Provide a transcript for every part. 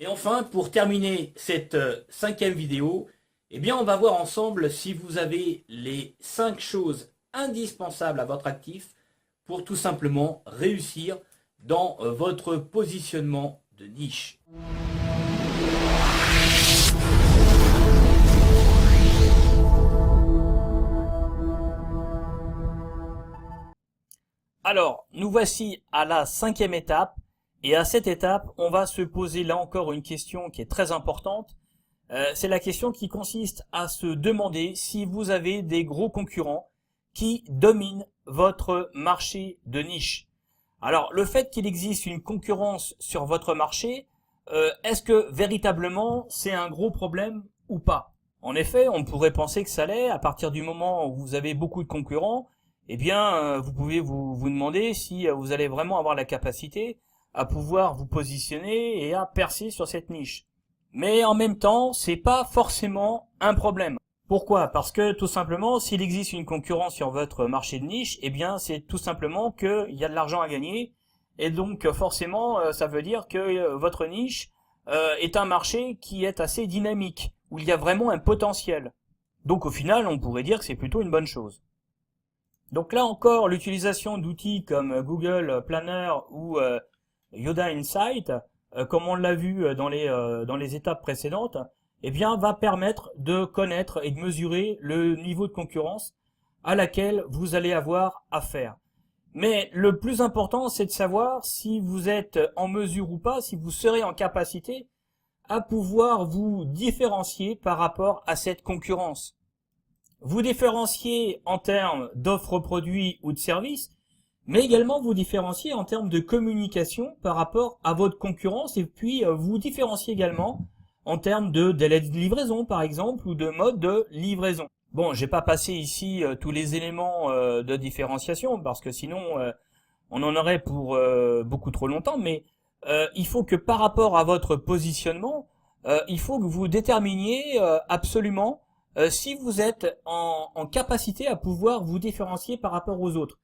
Et enfin, pour terminer cette cinquième vidéo, eh bien, on va voir ensemble si vous avez les 5 choses indispensables à votre actif pour tout simplement réussir dans votre positionnement de niche. Alors, nous voici à la cinquième étape. Et à cette étape, on va se poser là encore une question qui est très importante. C'est la question qui consiste à se demander si vous avez des gros concurrents qui dominent votre marché de niche. Alors, le fait qu'il existe une concurrence sur votre marché, est-ce que véritablement c'est un gros problème ou pas? En effet, on pourrait penser que ça l'est. À partir du moment où vous avez beaucoup de concurrents, eh bien, vous pouvez vous demander si vous allez vraiment avoir la capacité à pouvoir vous positionner et à percer sur cette niche. Mais en même temps, c'est pas forcément un problème. Pourquoi? Parce que tout simplement, s'il existe une concurrence sur votre marché de niche, eh bien, c'est tout simplement qu'il y a de l'argent à gagner. Et donc, forcément, ça veut dire que votre niche est un marché qui est assez dynamique, où il y a vraiment un potentiel. Donc, au final, on pourrait dire que c'est plutôt une bonne chose. Donc là encore, l'utilisation d'outils comme Google Planner ou Yoda Insight, comme on l'a vu dans les étapes précédentes, eh bien, va permettre de connaître et de mesurer le niveau de concurrence à laquelle vous allez avoir affaire. Mais le plus important, c'est de savoir si vous êtes en mesure ou pas, si vous serez en capacité à pouvoir vous différencier par rapport à cette concurrence. Vous différencier en termes d'offres produits ou de services, mais également vous différencier en termes de communication par rapport à votre concurrence, et puis vous différencier également en termes de délai de livraison par exemple, ou de mode de livraison. Bon, j'ai pas passé ici tous les éléments de différenciation, parce que sinon on en aurait pour beaucoup trop longtemps, mais il faut que par rapport à votre positionnement, il faut que vous déterminiez absolument si vous êtes en capacité à pouvoir vous différencier par rapport aux autres.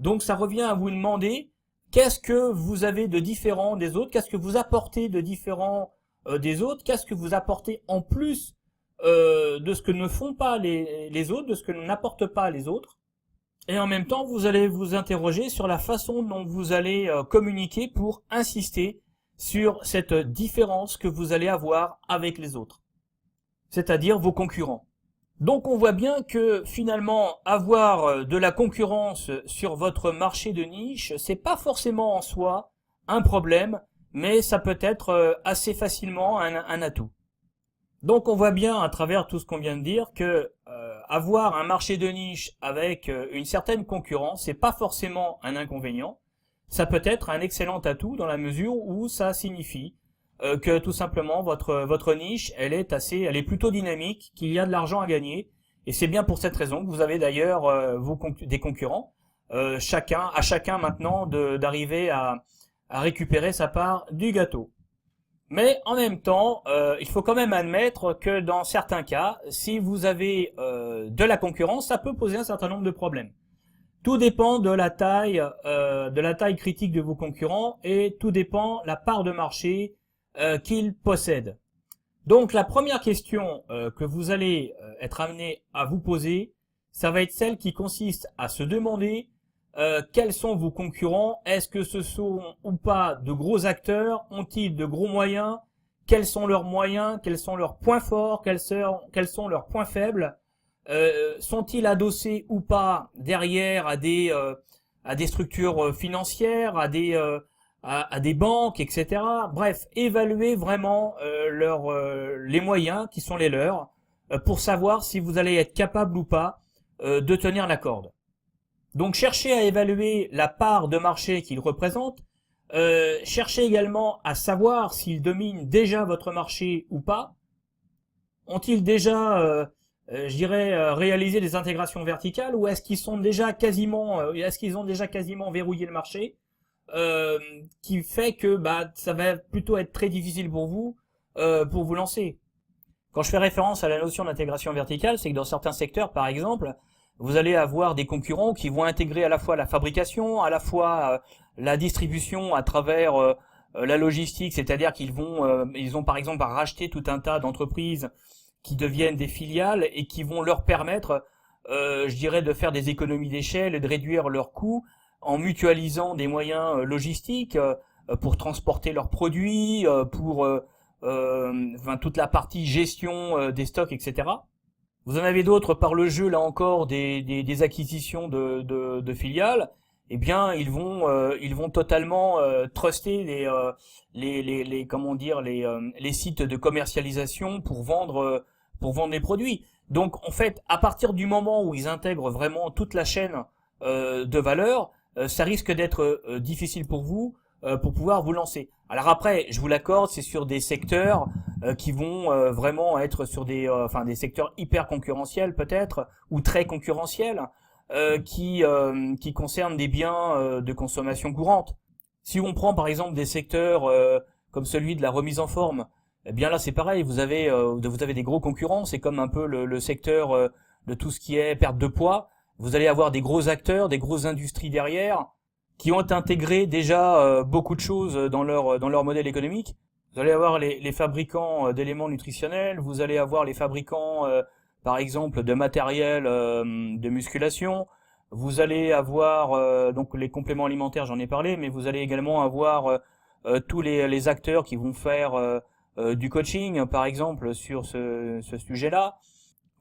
Donc ça revient à vous demander qu'est-ce que vous avez de différent des autres, qu'est-ce que vous apportez de différent des autres, qu'est-ce que vous apportez en plus de ce que ne font pas les autres, de ce que n'apportent pas les autres. Et en même temps, vous allez vous interroger sur la façon dont vous allez communiquer pour insister sur cette différence que vous allez avoir avec les autres, c'est-à-dire vos concurrents. Donc on voit bien que finalement avoir de la concurrence sur votre marché de niche, c'est pas forcément en soi un problème, mais ça peut être assez facilement un atout. Donc on voit bien à travers tout ce qu'on vient de dire que avoir un marché de niche avec une certaine concurrence, c'est pas forcément un inconvénient, ça peut être un excellent atout dans la mesure où ça signifie que tout simplement votre niche, elle est plutôt dynamique, qu'il y a de l'argent à gagner, et c'est bien pour cette raison que vous avez d'ailleurs des concurrents, à chacun maintenant d'arriver à récupérer sa part du gâteau. Mais en même temps, il faut quand même admettre que dans certains cas, si vous avez de la concurrence, ça peut poser un certain nombre de problèmes. Tout dépend de la taille critique de vos concurrents, et tout dépend la part de marché qu'ils possèdent. Donc la première question que vous allez être amené à vous poser, ça va être celle qui consiste à se demander quels sont vos concurrents, est-ce que ce sont ou pas de gros acteurs, ont-ils de gros moyens, quels sont leurs moyens, quels sont leurs points forts, quels sont leurs points faibles, sont-ils adossés ou pas derrière à des structures financières, à des banques, etc. Bref, évaluez vraiment les moyens qui sont les leurs pour savoir si vous allez être capable ou pas de tenir la corde. Donc cherchez à évaluer la part de marché qu'ils représentent, cherchez également à savoir s'ils dominent déjà votre marché ou pas. Ont-ils déjà réalisé des intégrations verticales, ou est-ce qu'ils ont déjà quasiment verrouillé le marché, qui fait que ça va plutôt être très difficile pour vous lancer. Quand je fais référence à la notion d'intégration verticale, c'est que dans certains secteurs, par exemple, vous allez avoir des concurrents qui vont intégrer à la fois la fabrication, à la fois la distribution à travers la logistique, c'est-à-dire ils ont par exemple racheté tout un tas d'entreprises qui deviennent des filiales et qui vont leur permettre, je dirais, de faire des économies d'échelle et de réduire leurs coûts en mutualisant des moyens logistiques pour transporter leurs produits, enfin, toute la partie gestion des stocks, etc. Vous en avez d'autres par le jeu, là encore, des acquisitions de filiales. Eh bien, ils vont totalement truster comment dire, les sites de commercialisation pour vendre les produits. Donc, en fait, à partir du moment où ils intègrent vraiment toute la chaîne de valeur, ça risque d'être difficile pour vous pour pouvoir vous lancer. Alors après, je vous l'accorde, c'est sur des secteurs qui vont vraiment être sur des secteurs hyper concurrentiels peut-être ou très concurrentiels qui concernent des biens de consommation courante. Si on prend par exemple des secteurs comme celui de la remise en forme, eh bien là c'est pareil, vous avez des gros concurrents, c'est comme un peu le secteur de tout ce qui est perte de poids. Vous allez avoir des gros acteurs, des grosses industries derrière qui ont intégré déjà beaucoup de choses dans leur modèle économique. Vous allez avoir les fabricants d'éléments nutritionnels, vous allez avoir les fabricants par exemple de matériel de musculation, vous allez avoir donc les compléments alimentaires, j'en ai parlé, mais vous allez également avoir tous les acteurs qui vont faire du coaching par exemple sur ce sujet-là.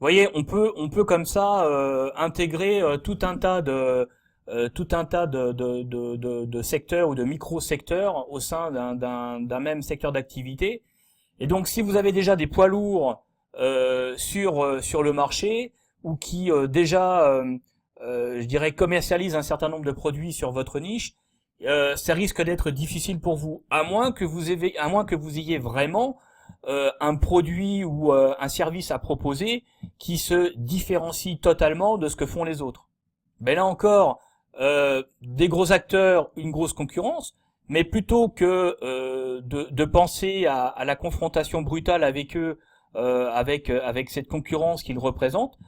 Vous voyez, on peut comme ça intégrer tout un tas de secteurs ou de micro-secteurs au sein d'un même secteur d'activité. Et donc, si vous avez déjà des poids lourds sur le marché ou qui déjà, je dirais, commercialisent un certain nombre de produits sur votre niche, ça risque d'être difficile pour vous, à moins que vous ayez vraiment un produit ou un service à proposer qui se différencie totalement de ce que font les autres. Ben là encore, des gros acteurs, une grosse concurrence, mais plutôt que de penser à la confrontation brutale avec eux, avec cette concurrence qu'ils représentent,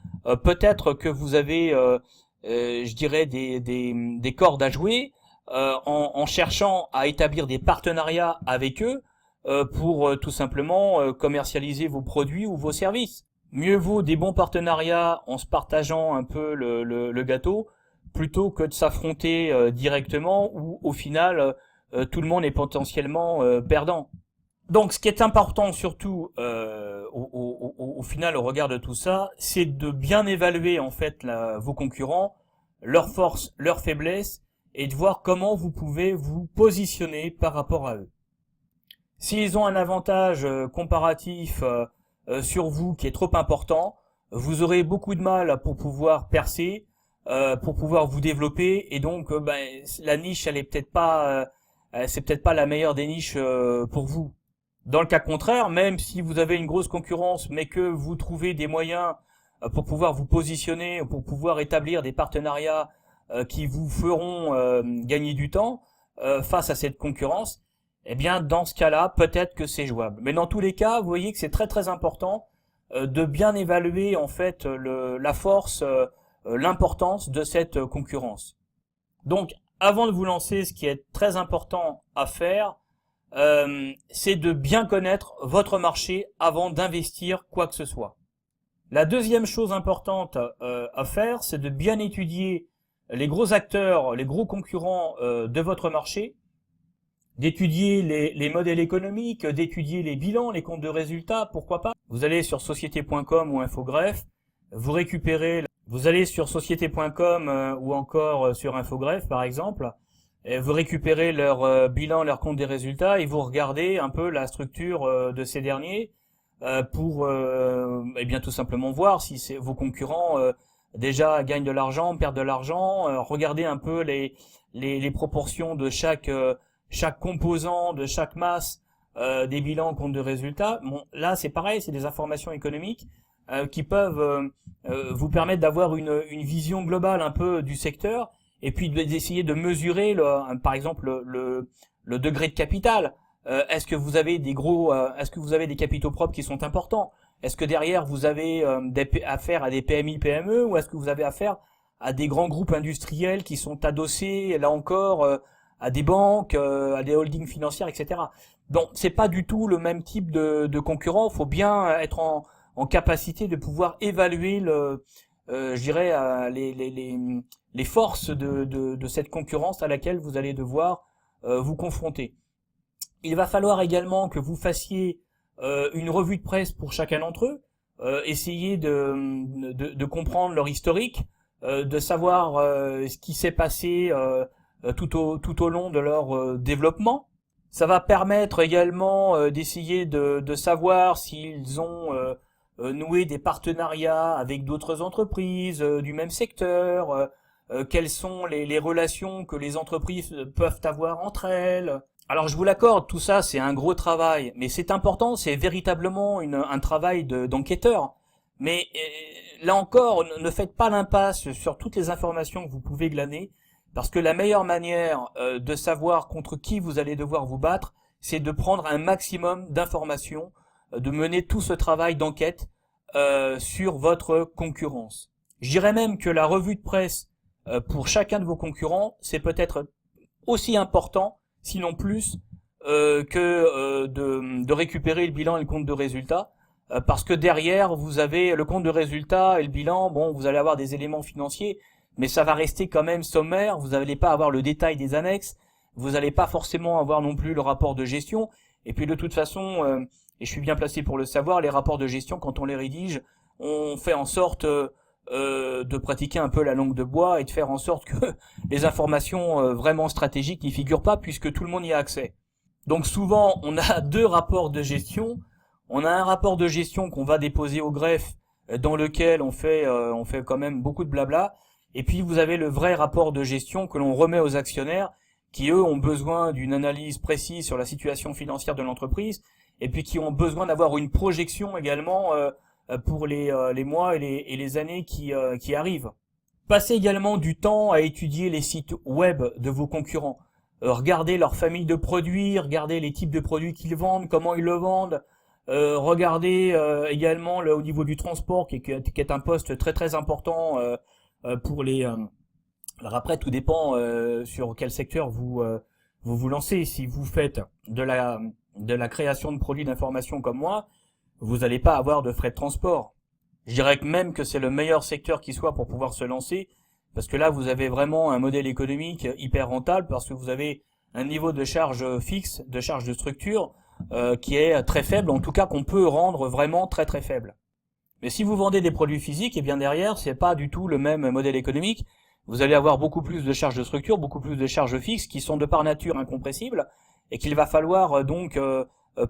peut-être que vous avez, je dirais, des cordes à jouer en cherchant à établir des partenariats avec eux pour tout simplement commercialiser vos produits ou vos services. Mieux vaut des bons partenariats en se partageant un peu le gâteau plutôt que de s'affronter directement où au final tout le monde est potentiellement perdant. Donc ce qui est important surtout au final au regard de tout ça, c'est de bien évaluer en fait vos concurrents, leurs forces, leurs faiblesses et de voir comment vous pouvez vous positionner par rapport à eux. S'ils ont un avantage comparatif sur vous qui est trop important, vous aurez beaucoup de mal pour pouvoir percer, pour pouvoir vous développer, et donc la niche, elle est peut-être pas, c'est peut-être pas la meilleure des niches pour vous. Dans le cas contraire, même si vous avez une grosse concurrence, mais que vous trouvez des moyens pour pouvoir vous positionner, pour pouvoir établir des partenariats qui vous feront gagner du temps face à cette concurrence, eh bien dans ce cas-là, peut-être que c'est jouable. Mais dans tous les cas, vous voyez que c'est très très important de bien évaluer en fait la force, l'importance de cette concurrence. Donc, avant de vous lancer, ce qui est très important à faire, c'est de bien connaître votre marché avant d'investir quoi que ce soit. La deuxième chose importante à faire, c'est de bien étudier les gros acteurs, les gros concurrents de votre marché, d'étudier les modèles économiques, d'étudier les bilans, les comptes de résultats, pourquoi pas. Vous allez sur société.com ou Infogreffe, vous allez sur société.com ou encore sur Infogreffe par exemple, et vous récupérez leur bilan, leur compte des résultats et vous regardez un peu la structure de ces derniers pour eh bien tout simplement voir si vos concurrents déjà gagnent de l'argent, perdent de l'argent, regardez un peu les proportions de chaque composant, de chaque masse des bilans, compte de résultats. Bon, là c'est pareil, c'est des informations économiques qui peuvent vous permettre d'avoir une vision globale un peu du secteur et puis d'essayer de mesurer par exemple le degré de capital. Est-ce que vous avez est-ce que vous avez des capitaux propres qui sont importants? Est-ce que derrière vous avez affaire à des PMI, PME ou est-ce que vous avez affaire à des grands groupes industriels qui sont adossés là encore à des banques, à des holdings financières, etc. Donc c'est pas du tout le même type de concurrent. Il faut bien être en capacité de pouvoir évaluer je dirais, les forces de cette concurrence à laquelle vous allez devoir vous confronter. Il va falloir également que vous fassiez une revue de presse pour chacun d'entre eux, essayer de comprendre leur historique, de savoir ce qui s'est passé tout au long de leur développement. Ça va permettre également d'essayer de savoir s'ils ont noué des partenariats avec d'autres entreprises du même secteur, quelles sont les relations que les entreprises peuvent avoir entre elles. Alors je vous l'accorde, tout ça c'est un gros travail, mais c'est important, c'est véritablement un travail d'enquêteur. Mais là encore, ne faites pas l'impasse sur toutes les informations que vous pouvez glaner, parce que la meilleure manière de savoir contre qui vous allez devoir vous battre, c'est de prendre un maximum d'informations, de mener tout ce travail d'enquête sur votre concurrence. Je dirais même que la revue de presse pour chacun de vos concurrents, c'est peut-être aussi important, sinon plus, que de récupérer le bilan et le compte de résultat, parce que derrière, vous avez le compte de résultat et le bilan, bon, vous allez avoir des éléments financiers, mais ça va rester quand même sommaire, vous n'allez pas avoir le détail des annexes, vous n'allez pas forcément avoir non plus le rapport de gestion, et puis de toute façon, et je suis bien placé pour le savoir, les rapports de gestion, quand on les rédige, on fait en sorte de pratiquer un peu la langue de bois et de faire en sorte que les informations vraiment stratégiques n'y figurent pas, puisque tout le monde y a accès. Donc souvent, on a deux rapports de gestion. On a un rapport de gestion qu'on va déposer au greffe, dans lequel on fait quand même beaucoup de blabla. Et puis vous avez le vrai rapport de gestion que l'on remet aux actionnaires, qui eux ont besoin d'une analyse précise sur la situation financière de l'entreprise, et puis qui ont besoin d'avoir une projection également pour les mois et les années qui arrivent. Passez également du temps à étudier les sites web de vos concurrents. Regardez leur famille de produits, regardez les types de produits qu'ils vendent, comment ils le vendent. Regardez également au niveau du transport, qui est un poste très très important pour les. Alors après, tout dépend sur quel secteur vous lancez. Si vous faites de la création de produits d'information comme moi, vous n'allez pas avoir de frais de transport. Je dirais que même que c'est le meilleur secteur qui soit pour pouvoir se lancer, parce que là, vous avez vraiment un modèle économique hyper rentable, parce que vous avez un niveau de charge fixe, de charge de structure, qui est très faible, en tout cas qu'on peut rendre vraiment très très faible. Mais si vous vendez des produits physiques, et bien derrière, c'est pas du tout le même modèle économique. Vous allez avoir beaucoup plus de charges de structure, beaucoup plus de charges fixes, qui sont de par nature incompressibles, et qu'il va falloir donc,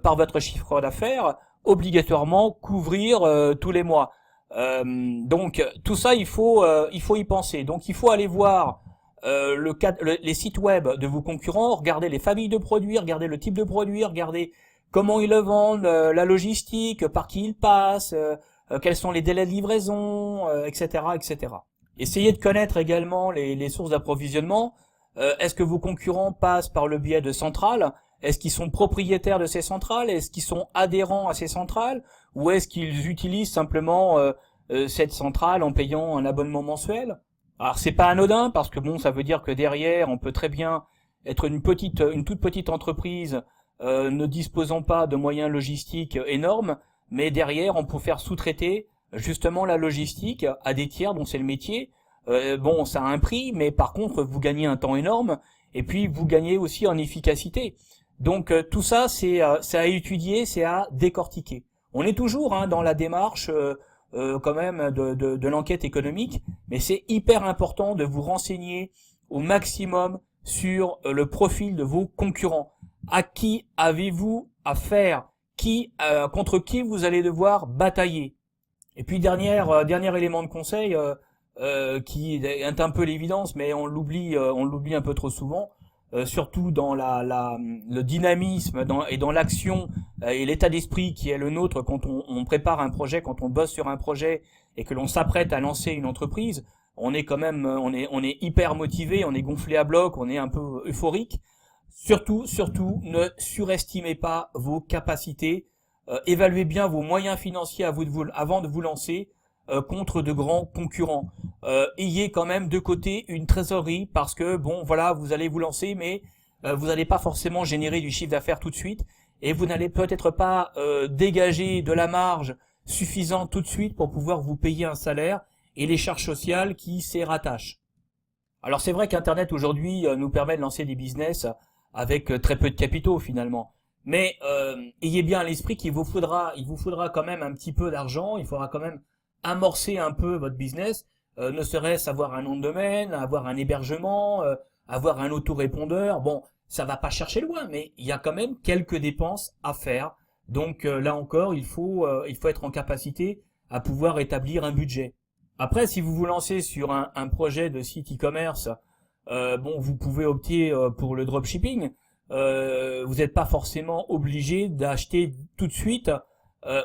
par votre chiffre d'affaires, obligatoirement couvrir tous les mois. Donc tout ça, il faut y penser. Donc il faut aller voir les sites web de vos concurrents, regarder les familles de produits, regarder le type de produit, regarder comment ils le vendent, la logistique, par qui ils passent, quels sont les délais de livraison, etc., etc. Essayez de connaître également les sources d'approvisionnement. Est-ce que vos concurrents passent par le biais de centrales? Est-ce qu'ils sont propriétaires de ces centrales? Est-ce qu'ils sont adhérents à ces centrales? Ou est-ce qu'ils utilisent simplement cette centrale en payant un abonnement mensuel? Alors c'est pas anodin, parce que bon, ça veut dire que derrière, on peut très bien être une toute petite entreprise ne disposant pas de moyens logistiques énormes, mais derrière, on peut faire sous-traiter justement la logistique à des tiers dont c'est le métier. Bon, ça a un prix, mais par contre, vous gagnez un temps énorme, et puis vous gagnez aussi en efficacité. Donc tout ça, c'est à étudier, c'est à décortiquer. On est toujours dans la démarche quand même de l'enquête économique, mais c'est hyper important de vous renseigner au maximum sur le profil de vos concurrents. À qui avez-vous affaire? Contre qui vous allez devoir batailler? Et puis dernier élément de conseil qui est un peu l'évidence, mais on l'oublie un peu trop souvent. Surtout dans le dynamisme et dans l'action et l'état d'esprit qui est le nôtre quand on prépare un projet, quand on bosse sur un projet et que l'on s'apprête à lancer une entreprise, on est quand même, on est hyper motivé, on est gonflé à bloc, on est un peu euphorique. Surtout, ne surestimez pas vos capacités, évaluez bien vos moyens financiers avant de vous lancer contre de grands concurrents. Ayez quand même de côté une trésorerie, parce que bon, voilà, vous allez vous lancer, mais vous n'allez pas forcément générer du chiffre d'affaires tout de suite, et vous n'allez peut-être pas dégager de la marge suffisante tout de suite pour pouvoir vous payer un salaire et les charges sociales qui s'y rattachent. Alors c'est vrai qu'Internet aujourd'hui nous permet de lancer des business avec très peu de capitaux finalement. Mais ayez bien à l'esprit il vous faudra quand même un petit peu d'argent, il faudra quand même amorcer un peu votre business, ne serait-ce avoir un nom de domaine, avoir un hébergement, avoir un autorépondeur. Bon, ça va pas chercher loin, mais il y a quand même quelques dépenses à faire. Donc là encore, il faut être en capacité à pouvoir établir un budget. Après, si vous vous lancez sur un projet de site e-commerce, bon, vous pouvez opter pour le dropshipping. Vous n'êtes pas forcément obligé d'acheter tout de suite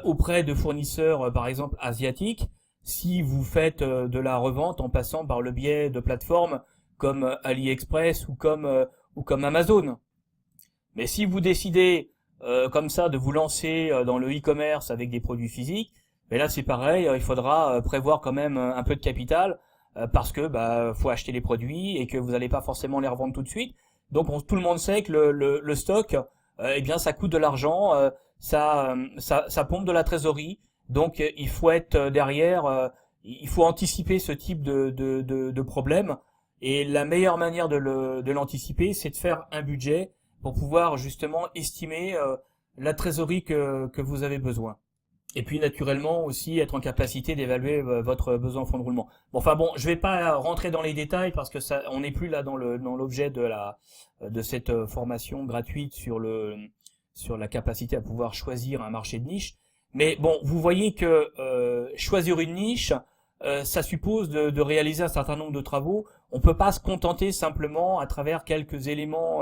auprès de fournisseurs, par exemple asiatiques, si vous faites de la revente en passant par le biais de plateformes comme AliExpress ou comme Amazon. Mais si vous décidez comme ça de vous lancer dans le e-commerce avec des produits physiques, mais là c'est pareil, il faudra prévoir quand même un peu de capital parce que faut acheter les produits et que vous n'allez pas forcément les revendre tout de suite. Donc tout le monde sait que le stock, eh bien ça coûte de l'argent, ça pompe de la trésorerie. Donc il faut être derrière, il faut anticiper ce type de problème. Et la meilleure manière de l'anticiper, c'est de faire un budget pour pouvoir justement estimer la trésorerie que vous avez besoin. Et puis naturellement aussi être en capacité d'évaluer votre besoin en fonds de roulement. Bon, enfin bon, je vais pas rentrer dans les détails parce que ça, on n'est plus là dans l'objet de cette formation gratuite sur la capacité à pouvoir choisir un marché de niche. Mais bon, vous voyez que choisir une niche, ça suppose de réaliser un certain nombre de travaux. On peut pas se contenter simplement à travers quelques éléments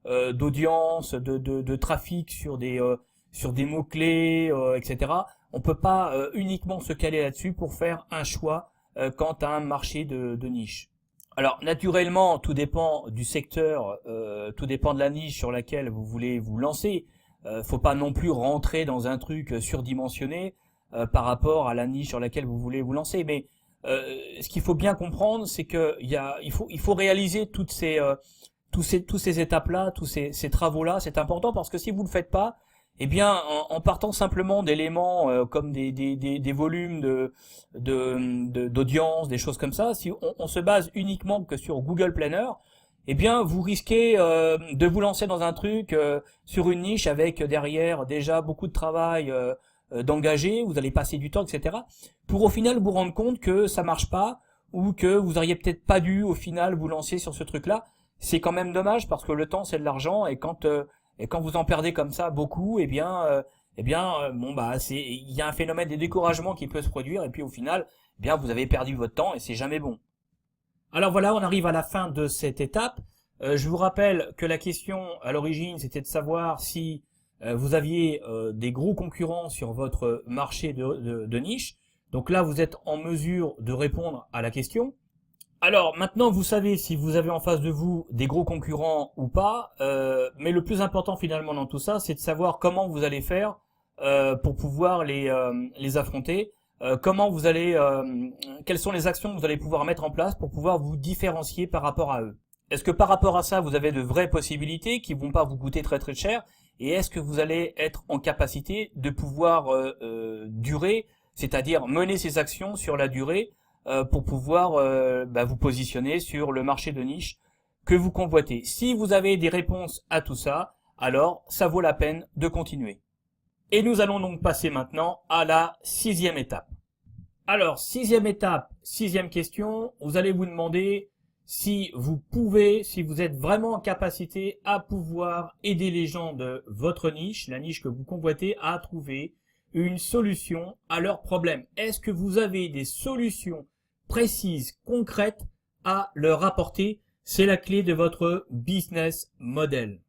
d'audience, de trafic sur des mots-clés, etc. On peut pas uniquement se caler là-dessus pour faire un choix quant à un marché de niche. Alors naturellement, tout dépend du secteur, tout dépend de la niche sur laquelle vous voulez vous lancer. Faut pas non plus rentrer dans un truc surdimensionné par rapport à la niche sur laquelle vous voulez vous lancer. Mais ce qu'il faut bien comprendre, c'est que il faut réaliser tous ces étapes-là, tous ces travaux-là. C'est important parce que si vous le faites pas, eh bien, en partant simplement d'éléments comme des volumes d'audience, des choses comme ça, si on se base uniquement que sur Google Planner, eh bien, vous risquez de vous lancer dans un truc sur une niche avec derrière déjà beaucoup de travail d'engagé, vous allez passer du temps, etc. Pour au final vous rendre compte que ça marche pas ou que vous auriez peut-être pas dû au final vous lancer sur ce truc-là. C'est quand même dommage parce que le temps c'est de l'argent et quand vous en perdez comme ça beaucoup, il y a un phénomène de découragement qui peut se produire et puis au final, eh bien vous avez perdu votre temps et c'est jamais bon. Alors voilà, on arrive à la fin de cette étape. Je vous rappelle que la question à l'origine, c'était de savoir si vous aviez des gros concurrents sur votre marché de niche. Donc là, vous êtes en mesure de répondre à la question. Alors maintenant, vous savez si vous avez en face de vous des gros concurrents ou pas, mais le plus important finalement dans tout ça, c'est de savoir comment vous allez faire pour pouvoir les affronter. Comment vous allez, quelles sont les actions que vous allez pouvoir mettre en place pour pouvoir vous différencier par rapport à eux. Est-ce que par rapport à ça, vous avez de vraies possibilités qui vont pas vous coûter très très cher? Et est-ce que vous allez être en capacité de pouvoir durer, c'est-à-dire mener ces actions sur la durée pour pouvoir vous positionner sur le marché de niche que vous convoitez? Si vous avez des réponses à tout ça, alors ça vaut la peine de continuer. Et nous allons donc passer maintenant à la 6e étape. Alors, 6e étape, 6e question, vous allez vous demander si vous êtes vraiment en capacité à pouvoir aider les gens de votre niche, la niche que vous convoitez, à trouver une solution à leurs problèmes. Est-ce que vous avez des solutions précises, concrètes à leur apporter? C'est la clé de votre business model.